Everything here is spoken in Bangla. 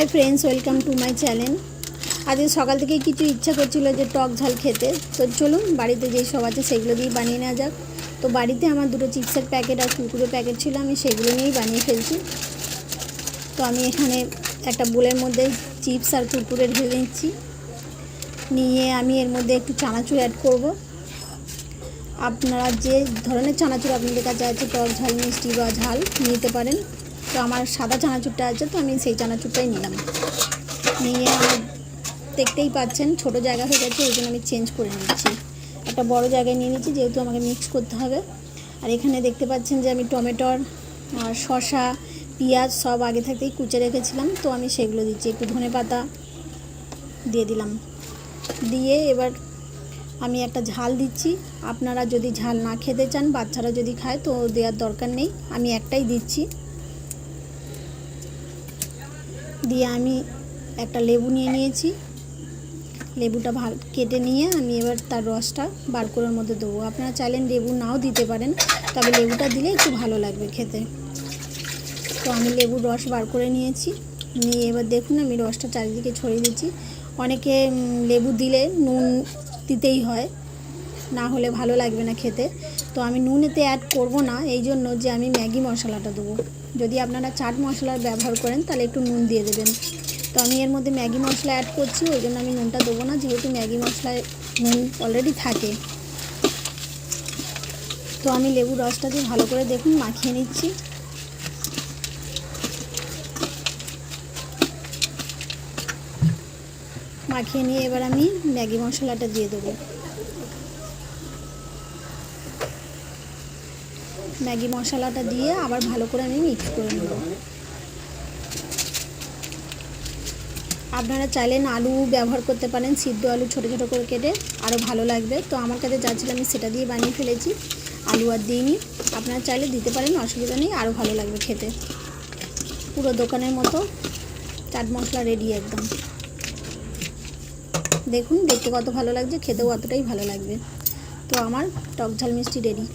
Hi friends, welcome to my channel. আজকে সকাল থেকে কিছু ইচ্ছা করছিল যে টক ঝাল খেতে, তো চলুন বাড়িতে যেই সব আছে সেগুলো দিয়ে বানিয়ে নেওয়া যাক। তো বাড়িতে আমার দুটো চিপসের প্যাকেট আর কুরকুরে প্যাকেট ছিল, আমি সেগুলো নিয়েই বানিয়ে ফেলছি। তো আমি এখানে একটা বোলের মধ্যে চিপস আর কুরকুরে ঢেলে নিচ্ছি, নিয়ে আমি এর মধ্যে একটু চানাচুর অ্যাড করব। আপনারা যে ধরনের চানাচুর আপনাদের কাছে আছে, টক ঝাল মিষ্টি বা ঝাল নিতে পারেন। তো আমার সাদা চানাচুরটা আছে, তো আমি সেই চানাচুরটাই নিলাম। নিয়ে আমার দেখতেই পাচ্ছেন ছোট জায়গা হয়ে গেছে, ওই জন্য আমি চেঞ্জ করে নিচ্ছি, একটা বড় জায়গায় নিয়ে নিচ্ছি, যেহেতু আমাকে মিক্স করতে হবে। আর এখানে দেখতে পাচ্ছেন যে আমি টমেটোর আর শসা পেঁয়াজ সব আগে থেকেই কুচে রেখেছিলাম, তো আমি সেগুলো দিচ্ছি। একটু ধনেপাতা দিয়ে দিলাম, দিয়ে এবার আমি একটা ঝাল দিচ্ছি। আপনারা যদি ঝাল না খেতে চান, বাচ্চারা যদি খায়, তো দেওয়ার দরকার নেই, আমি একটাই দিচ্ছি। দিয়ে আমি একটা লেবু নিয়ে নিয়েছি, লেবুটা কেটে নিয়ে আমি এবার তার রসটা বার করার মধ্যে দেবো। আপনারা চাইলেন লেবু নাও দিতে পারেন, তবে লেবুটা দিলে একটু ভালো লাগবে খেতে। তো আমি লেবুর রস বার করে নিয়েছি, নিয়ে এবার দেখুন আমি রসটা চারিদিকে ছড়িয়ে দিচ্ছি। অনেকে লেবু দিলে নুন দিতেই হয়, না হলে ভালো লাগবে না খেতে। তো আমি নুন এতে অ্যাড করব না, এই জন্য যে আমি ম্যাগি মশলাটা দেবো। যদি আপনারা চাট মশলার ব্যবহার করেন তাহলে একটু নুন দিয়ে দেবেন। তো আমি এর মধ্যে ম্যাগি মশলা অ্যাড করছি, ওই জন্য আমি নুনটা দেবো না, যেহেতু ম্যাগি মশলায় নুন অলরেডি থাকে। তো আমি লেবুর রসটা দিয়ে ভালো করে দেখুন মাখিয়ে নিচ্ছি। মাখিয়ে নিয়ে এবার আমি ম্যাগি মশলাটা দিয়ে দেবো। ম্যাগি মশলাটা দিয়ে আবার ভালো করে আমি মিক্স করে নেব। আপনারা চাইলেন আলু ব্যবহার করতে পারেন, সিদ্ধ আলু ছোটো ছোটো করে কেটে, আরও ভালো লাগবে। তো আমার কাছে যা ছিল আমি সেটা দিয়ে বানিয়ে ফেলেছি, আলু আর দিইনি। আপনারা চাইলে দিতে পারেন, অসুবিধা নেই, আরও ভালো লাগবে খেতে। পুরো দোকানের মতো চাট মশলা রেডি একদম। দেখুন দেখতে কত ভালো লাগছে, খেতেও অতটাই ভালো লাগবে। তো আমার টক ঝাল মিষ্টি রেডি।